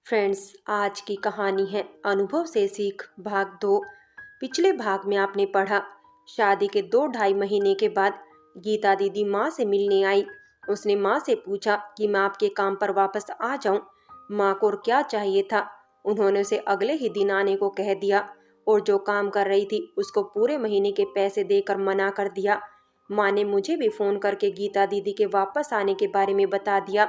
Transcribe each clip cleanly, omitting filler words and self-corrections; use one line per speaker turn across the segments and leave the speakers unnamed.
Friends, आज की कहानी है अनुभव से सीख भाग 2। पिछले भाग में आपने पढ़ा, शादी के 2 ढाई महीने के बाद गीता दीदी माँ से मिलने आई। उसने माँ से पूछा कि मैं आपके काम पर वापस आ जाऊं। माँ को और क्या चाहिए था। उन्होंने उसे अगले ही दिन आने को कह दिया और जो काम कर रही थी उसको पूरे महीने के पैसे देकर मना कर दिया। माँ ने मुझे भी फोन करके गीता दीदी के वापस आने के बारे में बता दिया।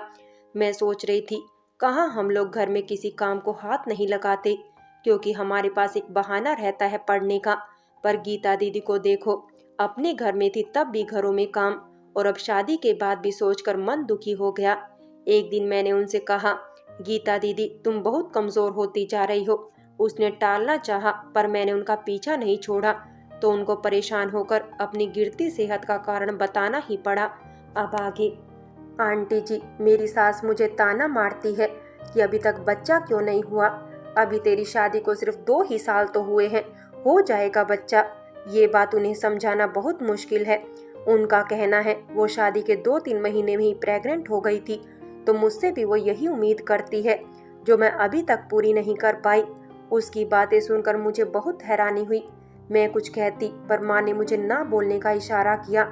मैं सोच रही थी, कहाँ हम लोग घर में किसी काम को हाथ नहीं लगाते, क्योंकि हमारे पास एक बहाना रहता है पढ़ने का। पर गीता दीदी को देखो, अपने घर में थी तब भी घरों में काम, और अब शादी के बाद भी सोचकर मन दुखी हो गया। एक दिन मैंने उनसे कहा, गीता दीदी तुम बहुत कमजोर होती जा रही हो। उसने टालना चाहा, पर मैंने उनका पीछा नहीं छोड़ा, तो उनको परेशान होकर अपनी गिरती सेहत का कारण बताना ही पड़ा। अब आगे। आंटी जी, मेरी सास मुझे ताना मारती है कि अभी तक बच्चा क्यों नहीं हुआ। अभी तेरी शादी को सिर्फ 2 ही साल तो हुए हैं, हो जाएगा बच्चा। ये बात उन्हें समझाना बहुत मुश्किल है। उनका कहना है वो शादी के 2-3 महीने में ही प्रेग्नेंट हो गई थी, तो मुझसे भी वो यही उम्मीद करती है जो मैं अभी तक पूरी नहीं कर पाई। उसकी बातें सुनकर मुझे बहुत हैरानी हुई। मैं कुछ कहती, पर माँ ने मुझे ना बोलने का इशारा किया,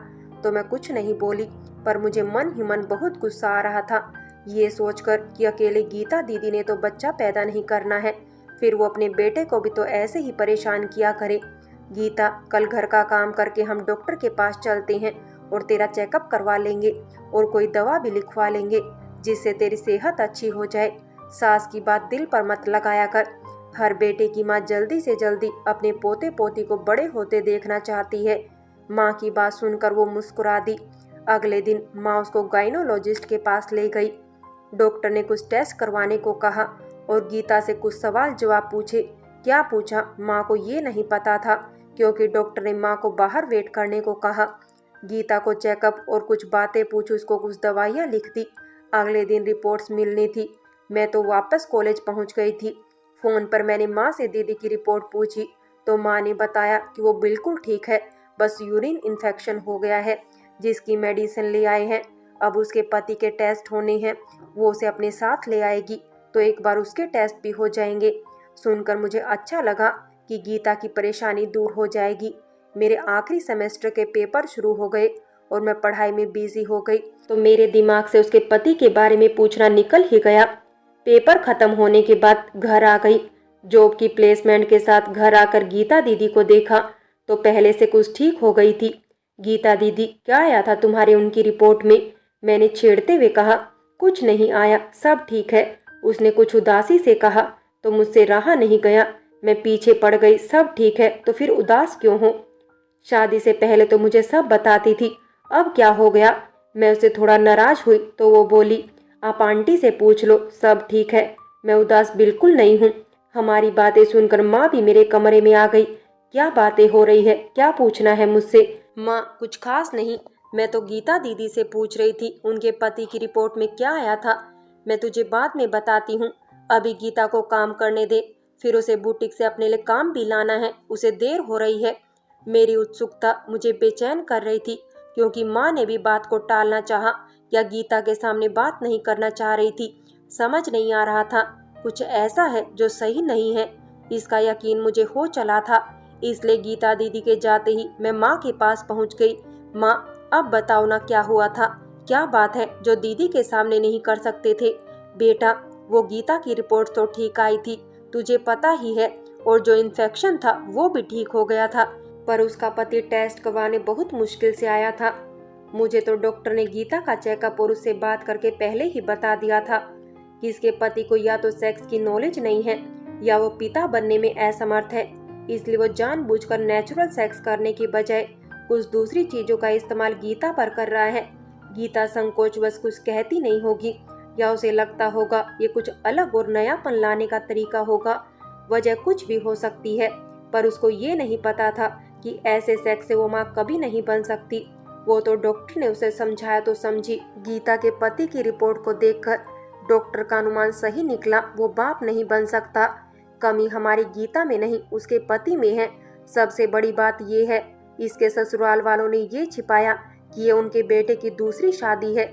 तो मैं कुछ नहीं बोली। पर मुझे मन ही मन बहुत गुस्सा आ रहा था, ये सोचकर कि अकेले गीता दीदी ने तो बच्चा पैदा नहीं करना है, फिर वो अपने बेटे को भी तो ऐसे ही परेशान किया करे। गीता, कल घर का काम करके हम डॉक्टर के पास चलते हैं और तेरा चेकअप करवा लेंगे और कोई दवा भी लिखवा लेंगे, जिससे तेरी सेहत अच्छी हो जाए। सास की बात दिल पर मत लगाया कर। हर बेटे की माँ जल्दी से जल्दी अपने पोते पोती को बड़े होते देखना चाहती है। माँ की बात सुनकर वो मुस्कुरा दी। अगले दिन माँ उसको गाइनोलॉजिस्ट के पास ले गई। डॉक्टर ने कुछ टेस्ट करवाने को कहा और गीता से कुछ सवाल जवाब पूछे। क्या पूछा माँ को ये नहीं पता था, क्योंकि डॉक्टर ने माँ को बाहर वेट करने को कहा। गीता को चेकअप और कुछ बातें पूछ उसको कुछ दवाइयाँ लिख दी। अगले दिन रिपोर्ट्स मिलनी थी। मैं तो वापस कॉलेज पहुँच गई थी। फोन पर मैंने माँ से दीदी की रिपोर्ट पूछी, तो माँ ने बताया कि वो बिल्कुल ठीक है, बस यूरिन इन्फेक्शन हो गया है, जिसकी मेडिसिन ले आए हैं। अब उसके पति के टेस्ट होने हैं, वो उसे अपने साथ ले आएगी, तो एक बार उसके टेस्ट भी हो जाएंगे। सुनकर मुझे अच्छा लगा कि गीता की परेशानी दूर हो जाएगी। मेरे आखिरी सेमेस्टर के पेपर शुरू हो गए और मैं पढ़ाई में बिजी हो गई, तो मेरे दिमाग से उसके पति के बारे में पूछना निकल ही गया। पेपर खत्म होने के बाद घर आ गई। जॉब की प्लेसमेंट के साथ घर आकर गीता दीदी को देखा तो पहले से कुछ ठीक हो गई थी। गीता दीदी, क्या आया था तुम्हारे उनकी रिपोर्ट में? मैंने छेड़ते हुए कहा। कुछ नहीं आया, सब ठीक है। उसने कुछ उदासी से कहा, तो मुझसे रहा नहीं गया। मैं पीछे पड़ गई। सब ठीक है तो फिर उदास क्यों हो? शादी से पहले तो मुझे सब बताती थी, अब क्या हो गया? मैं उससे थोड़ा नाराज हुई तो वो बोली, आप आंटी से पूछ लो, सब ठीक है। मैं उदास बिल्कुल नहीं हूँ। हमारी बातें सुनकर माँ भी मेरे कमरे में आ गई। क्या बातें हो रही है, क्या पूछना है मुझसे? माँ, कुछ खास नहीं। मैं तो गीता दीदी से पूछ रही थी उनके पति की रिपोर्ट में क्या आया था। मैं तुझे बाद में बताती हूँ, अभी गीता को काम करने दे, फिर उसे बुटीक से अपने लिए काम भी लाना है, उसे देर हो रही है। मेरी उत्सुकता मुझे बेचैन कर रही थी, क्योंकि माँ ने भी बात को टालना चाहा या गीता के सामने बात नहीं करना चाह रही थी। समझ नहीं आ रहा था, कुछ ऐसा है जो सही नहीं है। इसका यकीन मुझे हो चला था, इसलिए गीता दीदी के जाते ही मैं माँ के पास पहुँच गई। माँ, अब बताओ ना, क्या हुआ था? क्या बात है जो दीदी के सामने नहीं कर सकते थे? बेटा, वो गीता की रिपोर्ट तो ठीक आई थी, तुझे पता ही है, और जो इन्फेक्शन था वो भी ठीक हो गया था, पर उसका पति टेस्ट करवाने बहुत मुश्किल से आया था। मुझे तो डॉक्टर ने गीता का चेकअप और उससे बात करके पहले ही बता दिया था कि इसके पति को या तो सेक्स की नॉलेज नहीं है या वो पिता बनने में असमर्थ है, इसलिए वो जानबूझकर नेचुरल सेक्स करने की बजाय कुछ दूसरी चीजों का इस्तेमाल गीता पर कर रहा है। गीता संकोचवश कुछ कहती नहीं होगी, या उसे लगता होगा ये कुछ अलग और नयापन लाने का तरीका होगा। वजह कुछ भी हो सकती है, पर उसको ये नहीं पता था कि ऐसे सेक्स से वो माँ कभी नहीं बन सकती। वो तो डॉक्टर ने उसे समझाया तो समझी। गीता के पति की रिपोर्ट को देखकर डॉक्टर का अनुमान सही निकला, वो बाप नहीं बन सकता। कमी हमारी गीता में नहीं, उसके पति में है। सबसे बड़ी बात ये है, इसके ससुराल वालों ने ये छिपाया कि ये उनके बेटे की दूसरी शादी है।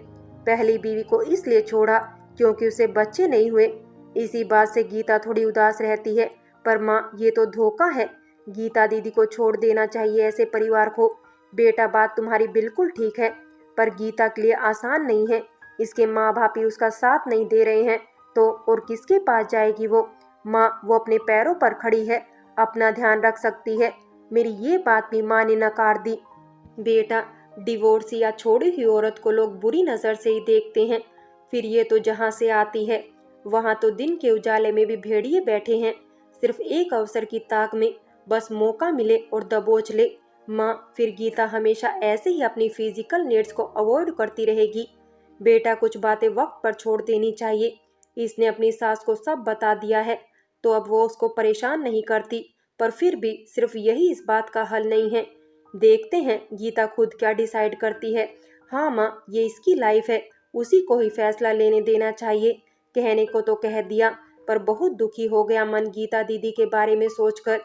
पहली बीवी को इसलिए छोड़ा क्योंकि उसे बच्चे नहीं हुए। इसी बात से गीता थोड़ी उदास रहती है। पर माँ, ये तो धोखा है। गीता दीदी को छोड़ देना चाहिए ऐसे परिवार को। बेटा, बात तुम्हारी बिल्कुल ठीक है, पर गीता के लिए आसान नहीं है। इसके माँ बाप ही उसका साथ नहीं दे रहे हैं तो और किसके पास जाएगी वो। माँ, वो अपने पैरों पर खड़ी है, अपना ध्यान रख सकती है। मेरी ये बात भी माँ ने नकार दी। बेटा, डिवोर्स या छोड़ी हुई औरत को लोग बुरी नज़र से ही देखते हैं। फिर ये तो जहाँ से आती है वहाँ तो दिन के उजाले में भी भेड़िए बैठे हैं, सिर्फ एक अवसर की ताक में, बस मौका मिले और दबोच ले। माँ, फिर गीता हमेशा ऐसे ही अपनी फिजिकल नीड्स को अवॉइड करती रहेगी। बेटा, कुछ बातें वक्त पर छोड़ देनी चाहिए। इसने अपनी सास को सब बता दिया है तो अब वो उसको परेशान नहीं करती, पर फिर भी सिर्फ यही इस बात का हल नहीं है। देखते हैं गीता खुद क्या डिसाइड करती है। हाँ माँ, ये इसकी लाइफ है, उसी को ही फैसला लेने देना चाहिए। कहने को तो कह दिया, पर बहुत दुखी हो गया मन गीता दीदी के बारे में सोचकर।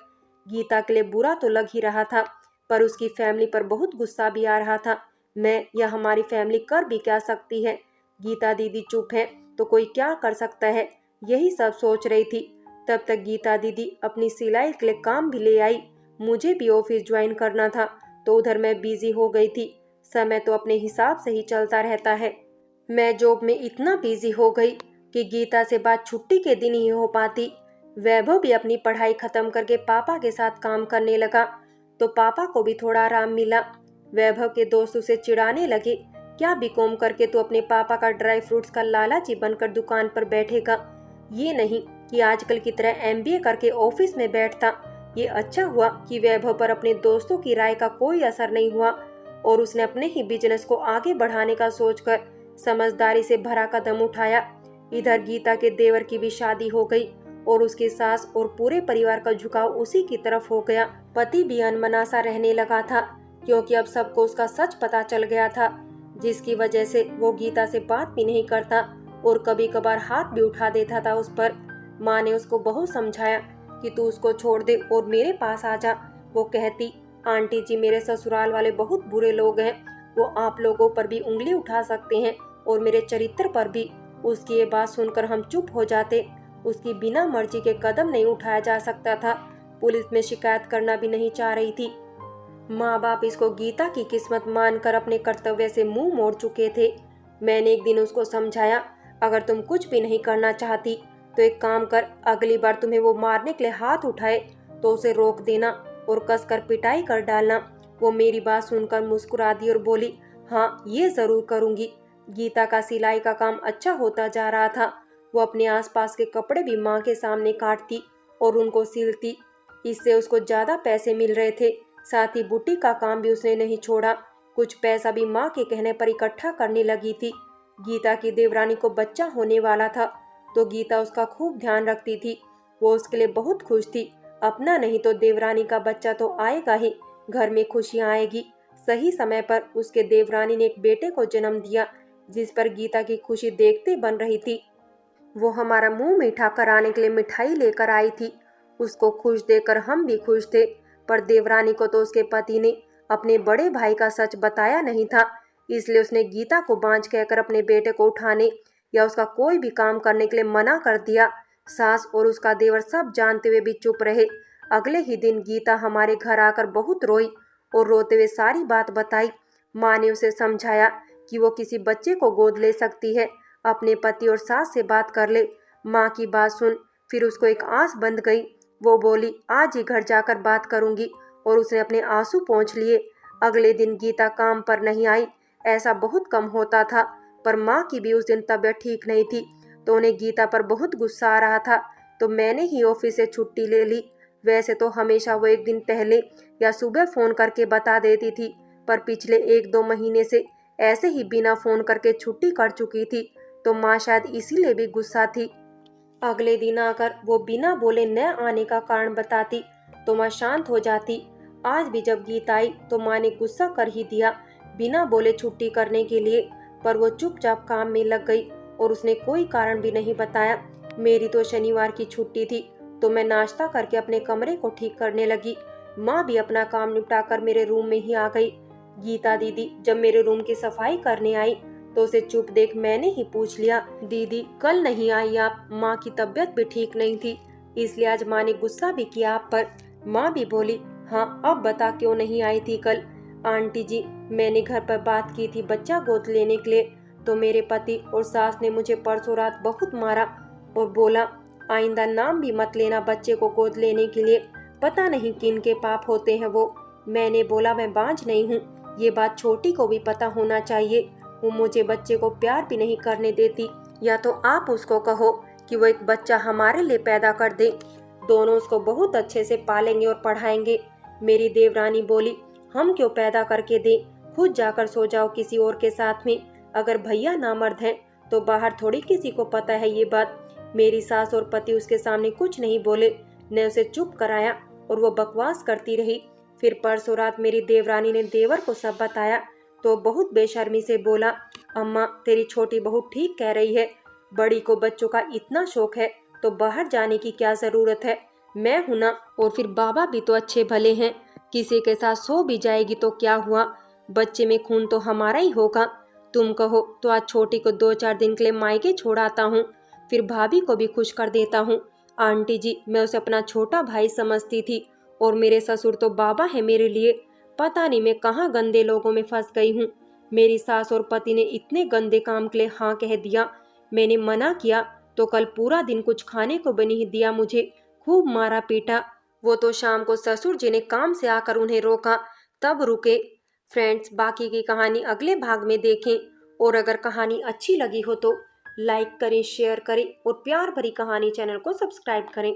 गीता के लिए बुरा तो लग ही रहा था, पर उसकी फैमिली पर बहुत गुस्सा भी आ रहा था। मैं या हमारी फैमिली कर भी क्या सकती है। गीता दीदी चुप है तो कोई क्या कर सकता है, यही सब सोच रही थी। तब तक गीता दीदी अपनी सिलाई के लिए काम भी ले आई। मुझे भी ऑफिस ज्वाइन करना था तो उधर मैं बिजी हो गई थी। समय तो अपने हिसाब से ही चलता रहता है। मैं जॉब में इतना बिजी हो गई कि गीता से बात छुट्टी के दिन ही हो पाती। वैभव भी अपनी पढ़ाई खत्म करके पापा के साथ काम करने लगा तो पापा को भी थोड़ा आराम मिला। वैभव के दोस्त उसे चिढ़ाने लगे, क्या बीकॉम करके तू अपने पापा का ड्राई फ्रूट्स का लालची बनकर दुकान पर बैठेगा। ये नहीं कि आजकल की तरह एमबीए करके ऑफिस में बैठता। ये अच्छा हुआ कि वैभव पर अपने दोस्तों की राय का कोई असर नहीं हुआ और उसने अपने ही बिजनेस को आगे बढ़ाने का सोचकर समझदारी से भरा कदम उठाया। इधर गीता के देवर की भी शादी हो गई और उसकी सास और पूरे परिवार का झुकाव उसी की तरफ हो गया। पति भी अनमना सा रहने लगा था क्योंकि अब सबको उसका सच पता चल गया था, जिसकी वजह से वो गीता से बात भी नहीं करता और कभी कभार हाथ भी उठा देता था उस पर। माँ ने उसको बहुत समझाया कि तू उसको छोड़ दे और मेरे पास आ जा। वो कहती, आंटी जी, मेरे ससुराल वाले बहुत बुरे लोग हैं, वो आप लोगों पर भी उंगली उठा सकते हैं और मेरे चरित्र पर भी। उसकी ये बात सुनकर हम चुप हो जाते। उसकी बिना मर्जी के कदम नहीं उठाया जा सकता था। पुलिस में शिकायत करना भी नहीं चाह रही थी। माँ बाप इसको गीता की किस्मत मानकर अपने कर्तव्य से मुंह मोड़ चुके थे। मैंने एक दिन उसको समझाया, अगर तुम कुछ भी नहीं करना चाहती तो एक काम कर, अगली बार तुम्हें वो मारने के लिए हाथ उठाए तो उसे रोक देना और कसकर पिटाई कर डालना। वो मेरी बात सुनकर मुस्कुरा दी और बोली, हाँ ये जरूर करूंगी। गीता का सिलाई का काम अच्छा होता जा रहा था। वो अपने आसपास के कपड़े भी माँ के सामने काटती और उनको सिलती। इससे उसको ज्यादा पैसे मिल रहे थे। साथ ही बुटीक का काम भी उसने नहीं छोड़ा। कुछ पैसा भी माँ के कहने पर इकट्ठा करने लगी थी। गीता की देवरानी को बच्चा होने वाला था तो गीता उसका खूब ध्यान रखती थी। वो उसके लिए बहुत खुश थी। अपना नहीं तो देवरानी का बच्चा तो आएगा ही, घर में खुशियां आएगी। सही समय पर उसके देवरानी ने एक बेटे को जन्म दिया, जिस पर गीता की खुशी देखते बन रही थी। वो हमारा मुंह मीठा कराने के लिए मिठाई लेकर आई थी। उसको खुश देखकर हम भी खुश थे, पर देवरानी को तो उसके पति ने अपने बड़े भाई का सच बताया नहीं था, इसलिए उसने गीता को बांझ कहकर अपने बेटे को उठाने या उसका कोई भी काम करने के लिए मना कर दिया। सास और उसका देवर सब जानते हुए भी चुप रहे। अगले ही दिन गीता हमारे घर आकर बहुत रोई और रोते हुए सारी बात बताई। माँ ने उसे समझाया कि वो किसी बच्चे को गोद ले सकती है, अपने पति और सास से बात कर ले। माँ की बात सुन फिर उसको एक आस बंध गई। वो बोली, आज ही घर जाकर बात करूंगी, और उसने अपने आंसू पोंछ लिए। अगले दिन गीता काम पर नहीं आई। ऐसा बहुत कम होता था, पर माँ की भी उस दिन तबीयत ठीक नहीं थी तो उन्हें गीता पर बहुत गुस्सा आ रहा था, तो मैंने ही ऑफिस से छुट्टी ले ली। वैसे तो हमेशा वो एक दिन पहले या सुबह फोन करके बता देती थी, पर पिछले 1-2 महीने से ऐसे ही बिना फोन करके छुट्टी कर चुकी थी, तो माँ शायद इसीलिए भी गुस्सा थी। अगले दिन आकर वो बिना बोले न आने का कारण बताती तो माँ शांत हो जाती। आज भी जब गीता आई तो माँ ने गुस्सा कर ही दिया बिना बोले छुट्टी करने के लिए, पर वो चुपचाप काम में लग गई और उसने कोई कारण भी नहीं बताया। मेरी तो शनिवार की छुट्टी थी तो मैं नाश्ता करके अपने कमरे को ठीक करने लगी। माँ भी अपना काम निपटाकर मेरे रूम में ही आ गई। गीता दीदी जब मेरे रूम की सफाई करने आई तो उसे चुप देख मैंने ही पूछ लिया, दीदी कल नहीं आई आप, माँ की तबीयत भी ठीक नहीं थी, इसलिए आज माँ ने गुस्सा भी किया आप पर। माँ भी बोली, हाँ अब बता क्यों नहीं आई थी कल। आंटी जी, मैंने घर पर बात की थी बच्चा गोद लेने के लिए, तो मेरे पति और सास ने मुझे परसों रात बहुत मारा और बोला आइंदा नाम भी मत लेना बच्चे को गोद लेने के लिए, पता नहीं किन के पाप होते हैं वो। मैंने बोला मैं बांझ नहीं हूँ, ये बात छोटी को भी पता होना चाहिए, वो मुझे बच्चे को प्यार भी नहीं करने देती, या तो आप उसको कहो कि वो एक बच्चा हमारे लिए पैदा कर दे, दोनों उसको बहुत अच्छे से पालेंगे और पढ़ाएंगे। मेरी देवरानी बोली, हम क्यों पैदा करके दें, खुद जाकर सो जाओ किसी और के साथ में, अगर भैया नामर्द हैं तो बाहर थोड़ी किसी को पता है ये बात। मेरी सास और पति उसके सामने कुछ नहीं बोले, ने उसे चुप कराया और वो बकवास करती रही। फिर परसों रात मेरी देवरानी ने देवर को सब बताया तो बहुत बेशर्मी से बोला, अम्मा तेरी छोटी बहू ठीक कह रही है, बड़ी को बच्चों का इतना शौक है तो बाहर जाने की क्या जरूरत है, मैं हूं ना, और फिर बाबा भी तो अच्छे भले हैं, किसी के साथ सो भी जाएगी तो क्या हुआ, बच्चे में खून तो हमारा ही होगा। तुम कहो तो आज छोटी को 2-4 दिन के लिए मायके छोड़ आता हूँ, फिर भाभी को भी खुश कर देता हूँ। आंटी जी, मैं उसे अपना छोटा भाई समझती थी और मेरे ससुर तो बाबा है मेरे लिए, पता नहीं मैं कहाँ गंदे लोगों में फंस गई हूँ। मेरी सास और पति ने इतने गंदे काम के लिए हाँ कह दिया, मैंने मना किया तो कल पूरा दिन कुछ खाने को भी नहीं दिया, मुझे खूब मारा पीटा। वो तो शाम को ससुर जी ने काम से आकर उन्हें रोका तब रुके। फ्रेंड्स, बाकी की कहानी अगले भाग में देखें, और अगर कहानी अच्छी लगी हो तो लाइक करें, शेयर करें और प्यार भरी कहानी चैनल को सब्सक्राइब करें।